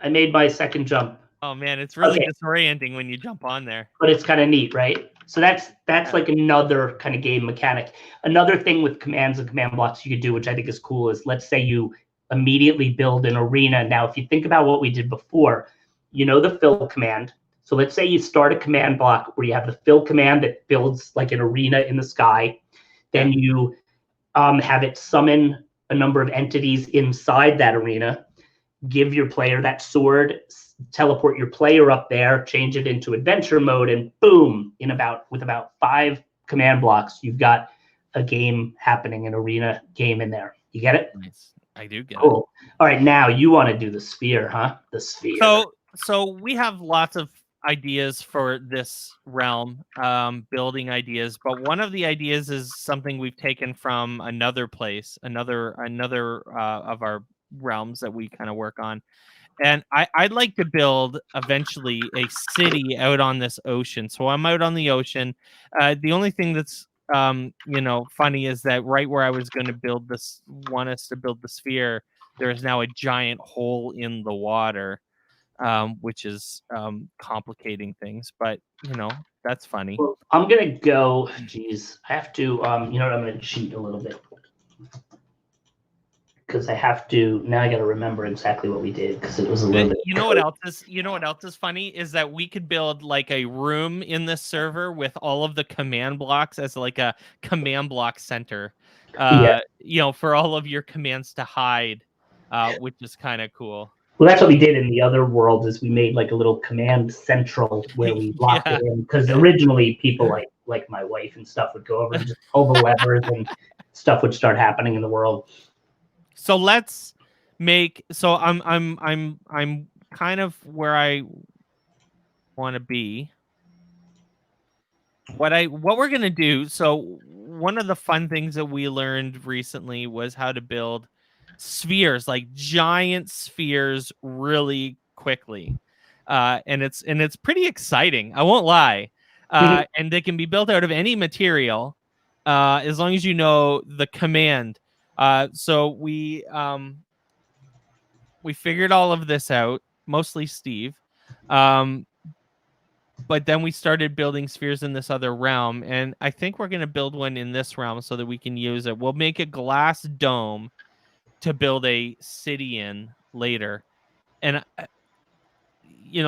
I made my second jump. Oh, man. It's really disorienting when you jump on there. But it's kind of neat, right? So that's like another kind of game mechanic. Another thing with commands and command blocks you could do, which I think is cool, is let's say you immediately build an arena. Now, if you think about what we did before, you know the fill command. So let's say you start a command block where you have the fill command that builds like an arena in the sky. Then you have it summon a number of entities inside that arena, give your player that sword, teleport your player up there, change it into adventure mode, and boom, with about 5 command blocks, you've got a game happening, an arena game in there. You get it? Nice. I do get it. All right, now you want to do the sphere, huh? The sphere. So we have lots of ideas for this realm, building ideas, but one of the ideas is something we've taken from another place, another of our realms that we kind of work on. And I'd like to build eventually a city out on this ocean. So I'm out on the ocean. The only thing that's funny is that right where I was going to want us to build the sphere, there is now a giant hole in the water, which is complicating things. But that's funny. Well, I'm gonna go. Geez, I have to. You know what? I'm gonna cheat a little bit. Because I have to now. I got to remember exactly what we did because it was a little bit. You know what else is funny is that we could build like a room in this server with all of the command blocks as like a command block center. For all of your commands to hide, which is kind of cool. Well, that's what we did in the other world. Is we made like a little command central where we locked Yeah. it in, because originally people like my wife and stuff would go over and just pull the levers and stuff would start happening in the world. So let's make. So I'm kind of where I want to be. What we're gonna do. So one of the fun things that we learned recently was how to build spheres, like giant spheres, really quickly, and it's pretty exciting. I won't lie, and they can be built out of any material, as long as you know the command. So we figured all of this out, mostly Steve. But then we started building spheres in this other realm, and I think we're going to build one in this realm so that we can use it. We'll make a glass dome to build a city in later. And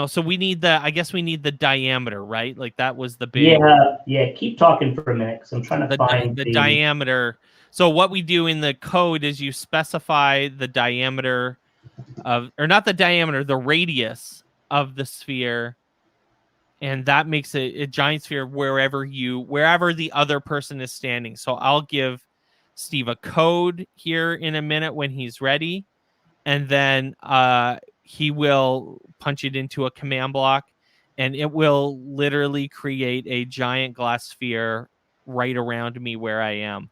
so we need I guess we need the diameter, right? Like that was the big Yeah. Keep talking for a minute, because I'm trying to find the diameter. So what we do in the code is you specify the diameter or not the diameter, the radius of the sphere, and that makes a giant sphere wherever the other person is standing. So I'll give Steve a code here in a minute when he's ready, and then he will punch it into a command block, and it will literally create a giant glass sphere right around me where I am.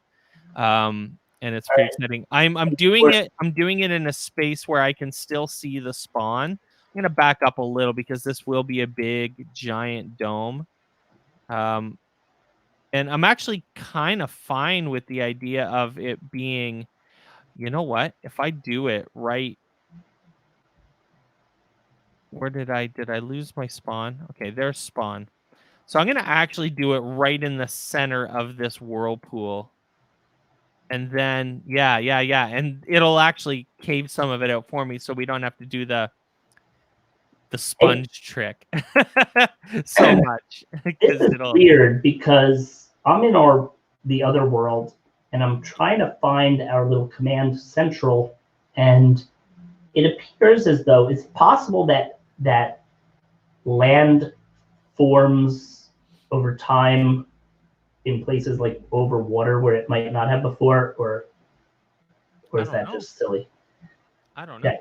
And it's pretty exciting. I'm doing it in a space where I can still see the spawn. I'm gonna back up a little because this will be a big giant dome. And I'm actually kind of fine with the idea of it being, you know what? If I do it right, where did I lose my spawn? Okay, there's spawn. So I'm gonna actually do it right in the center of this whirlpool. And then yeah, and it'll actually cave some of it out for me, so we don't have to do the sponge trick so much. This is weird, because I'm in the other world, and I'm trying to find our little command central, and it appears as though it's possible that land forms over time in places like over water where it might not have before, or is that just silly? I don't know.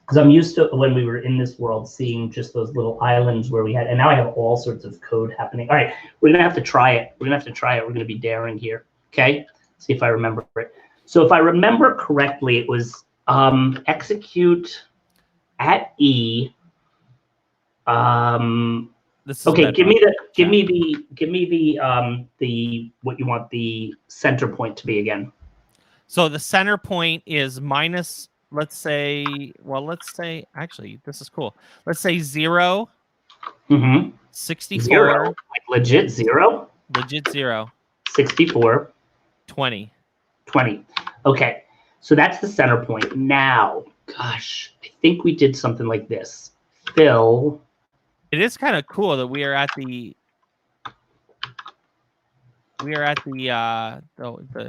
Because I'm used to, when we were in this world, seeing just those little islands where we had, and now I have all sorts of code happening. All right, we're gonna have to try it. We're gonna be daring here. Okay, see if I remember it. So if I remember correctly, it was execute at E. Okay, give me the what you want the center point to be again. So the center point is minus, actually, this is cool. Let's say 0, 64, 0, like legit 0? Legit 0. 64. 20. 20. Okay, so that's the center point. Now, gosh, I think we did something like this. Fill. It is kind of cool that we are at the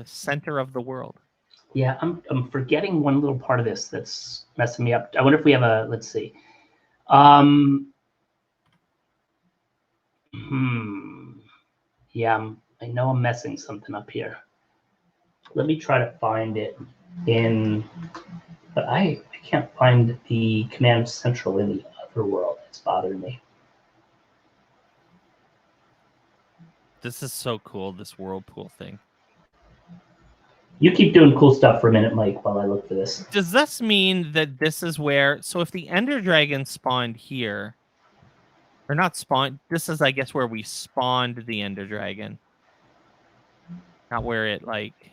center of the world. Yeah, I'm forgetting one little part of this that's messing me up. I wonder if we have let's see. Yeah, I know I'm messing something up here. Let me try to find it but I can't find the command central in the other world. It's bothering me. This is so cool, this whirlpool thing. You keep doing cool stuff for a minute, Mike, while I look for this. Does this mean that this is where... So if the Ender Dragon spawned here... Or not spawned... This is, I guess, where we spawned the Ender Dragon. Not where it, like,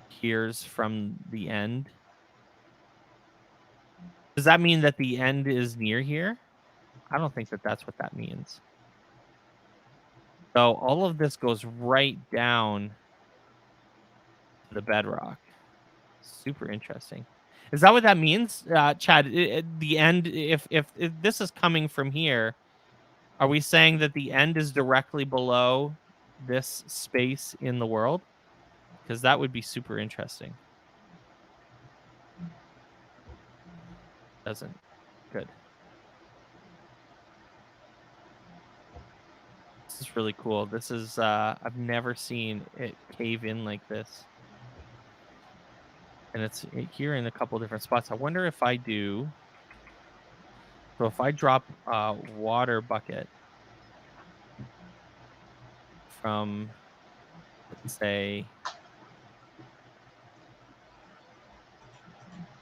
hears from the end. Does that mean that the end is near here? I don't think that that's what that means. So all of this goes right down to the bedrock. Super interesting. Is that what that means, Chad? The end, if this is coming from here, are we saying that the end is directly below this space in the world? Because that would be super interesting. Doesn't. Good. This is really cool. This is I've never seen it cave in like this. And it's here in a couple different spots. I wonder if I do. So if I drop a water bucket from, let's say,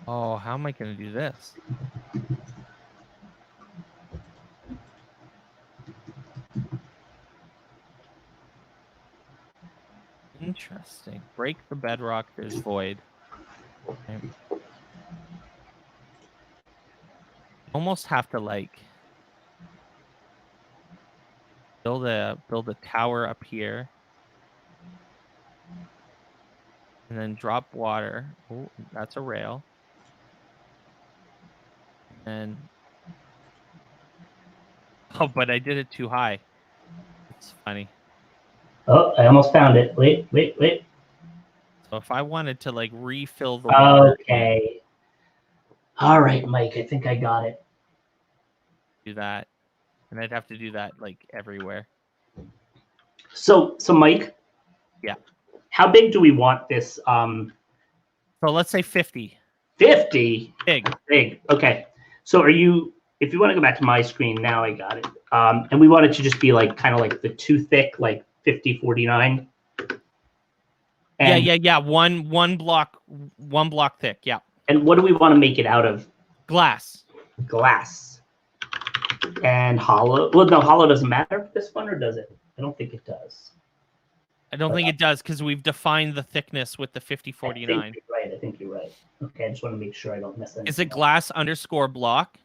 oh, how am I going to do this? Interesting. Break the bedrock. There's void. Okay. Almost have to like build a tower up here, and then drop water. Oh, that's a rail. And oh, but I did it too high. It's funny. Oh, I almost found it. Wait. So if I wanted to like refill the water, Okay. All right, Mike. I think I got it. do that, and I'd have to do that like everywhere. So Mike. Yeah. How big do we want this? So let's say 50. 50. Big. Okay. So are you? If you want to go back to my screen now, I got it. And we want it to just be like kind of like the too thick, like 5049. Yeah. One block thick. Yeah. And what do we want to make it out of? Glass. And hollow. Well, no, hollow doesn't matter for this one, or does it? I don't think it does. I don't think it does because we've defined the thickness with the 5049. I think you're right. Okay, I just want to make sure I don't mess anything Is it glass _ block?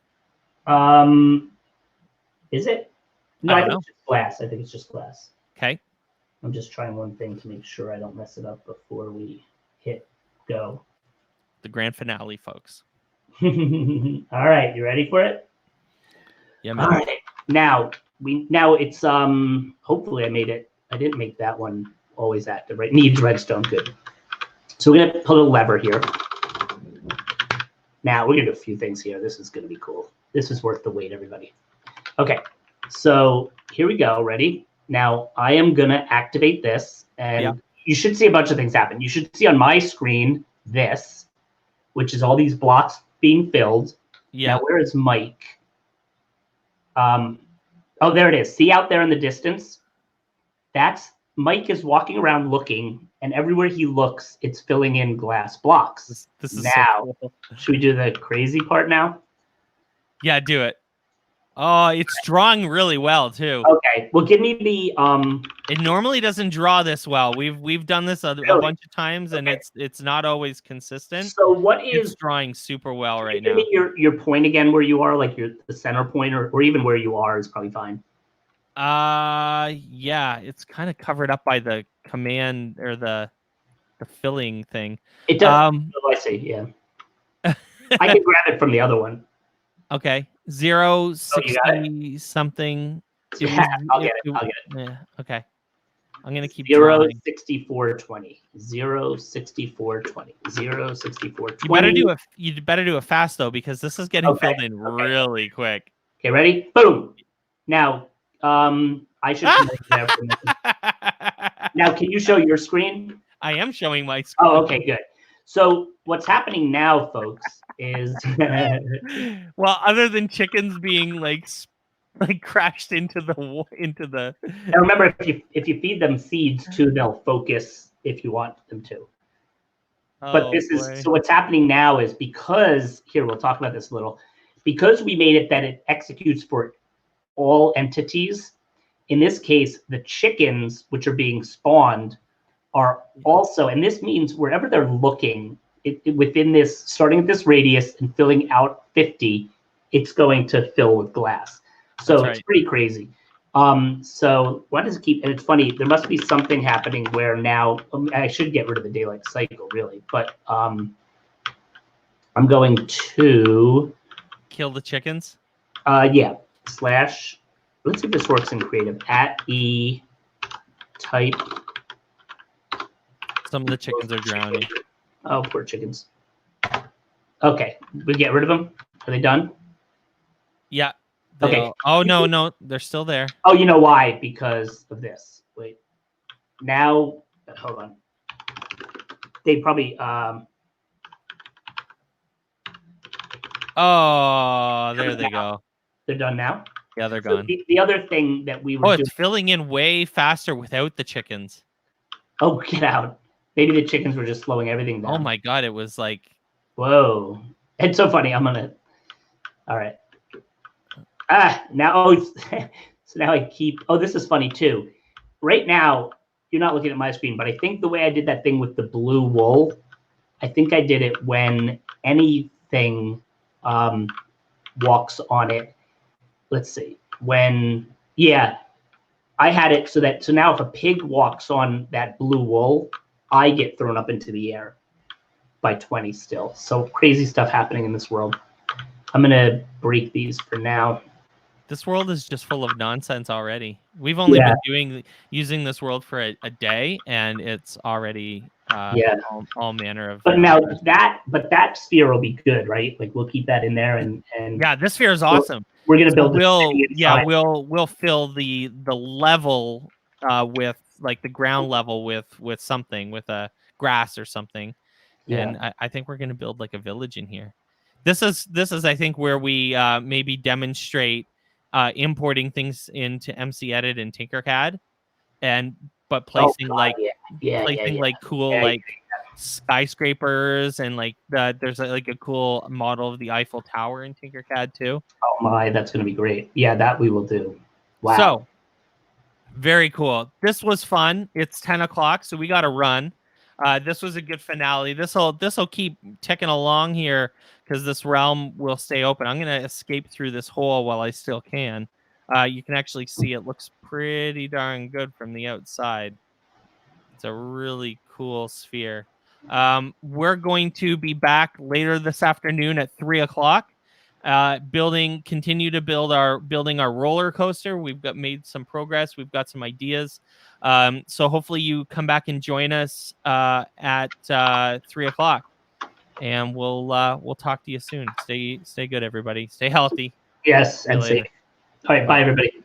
Is it? No, I think it's just glass. I think it's just glass. Okay. I'm just trying one thing to make sure I don't mess it up before we hit go. The grand finale, folks. All right, you ready for it? Yeah, man. All right. Now it's hopefully I made it. I didn't make that one always active, right? Needs redstone, good. So we're gonna put a lever here. Now we're gonna do a few things here. This is gonna be cool. This is worth the wait, everybody. Okay, so here we go. Ready? Now I am gonna activate this, and you should see a bunch of things happen. You should see on my screen this, which is all these blocks being filled. Yeah. Now where is Mike? Oh, there it is. See out there in the distance? That's Mike is walking around looking, and everywhere he looks, it's filling in glass blocks. This is now. so cool. Should we do the crazy part now? Yeah, do it. Oh, it's drawing really well too. Okay. Well, give me the It normally doesn't draw this well. We've done this a bunch of times, and it's not always consistent. So what is it's drawing super well right give now? Me your point again where you are, like the center point, or even where you are is probably fine. Yeah, it's kind of covered up by the command or the filling thing. It does. Oh, I see. Yeah. I can grab it from the other one. Okay. 060 something. I'll get it. Yeah, okay. I'm gonna keep 06420. 06420. 06420. You better do it fast though, because this is getting filled in really quick. Okay, ready? Boom. Now, I should come over there for a minute. Now, can you show your screen? I am showing my screen. Oh, okay, good. So what's happening now, folks, is well, other than chickens being like crashed into the. And remember, if you feed them seeds too, they'll focus if you want them to. But this is so what's happening now is because here we'll talk about this a little. Because we made it that it executes for all entities. In this case, the chickens which are being spawned are also, and this means wherever they're looking within this, starting at this radius and filling out 50, it's going to fill with glass. So it's pretty crazy. So why does it keep, and it's funny, there must be something happening where now, I should get rid of the daylight cycle really, but I'm going to kill the chickens. Yeah, / let's see if this works in creative, @e type. Some of the chickens are drowning. Oh, poor chickens. Okay, we get rid of them. Are they done? Yeah. Okay. Oh no, they're still there. Oh, you know why? Because of this. Wait. Now, hold on. They probably. Oh, there they go. They're done now. Yeah, they're So gone. the other thing that we were Oh, doing. it's filling in way faster without the chickens. Oh, get out. Maybe the chickens were just slowing everything down. Oh my god, it was like. Whoa. It's so funny. I'm gonna. All right. Now. Oh, so now I keep. Oh, this is funny too. Right now, you're not looking at my screen, but I think the way I did that thing with the blue wool, I think I did it when anything walks on it. Let's see. I had it so now if a pig walks on that blue wool, I get thrown up into the air by 20 still. So crazy stuff happening in this world. I'm gonna break these for now. This world is just full of nonsense already. We've only been using this world for a day, and it's already all manner of. But now that sphere will be good, right? Like we'll keep that in there, and yeah, this sphere is awesome. We're gonna build. We'll fill the level with like the ground level with something, with a grass or something, and I think we're gonna build like a village in here. This is I think where we maybe demonstrate importing things into MC Edit and Tinkercad, but placing cool skyscrapers and like there's like a cool model of the Eiffel Tower in Tinkercad too. Oh my, that's gonna be great. Yeah, that we will do. Wow. So very cool. This was fun. It's 10 o'clock, so we got to run. This was a good finale. This'll keep ticking along here because this realm will stay open. I'm gonna escape through this hole while I still can. You can actually see it looks pretty darn good from the outside. It's a really cool sphere. We're going to be back later this afternoon at 3 o'clock. Continue to building our roller coaster. We've made some progress. We've got some ideas. So hopefully you come back and join us at 3 o'clock, and we'll talk to you soon. Stay good, everybody. Stay healthy. Yes, and safe. All right, bye everybody.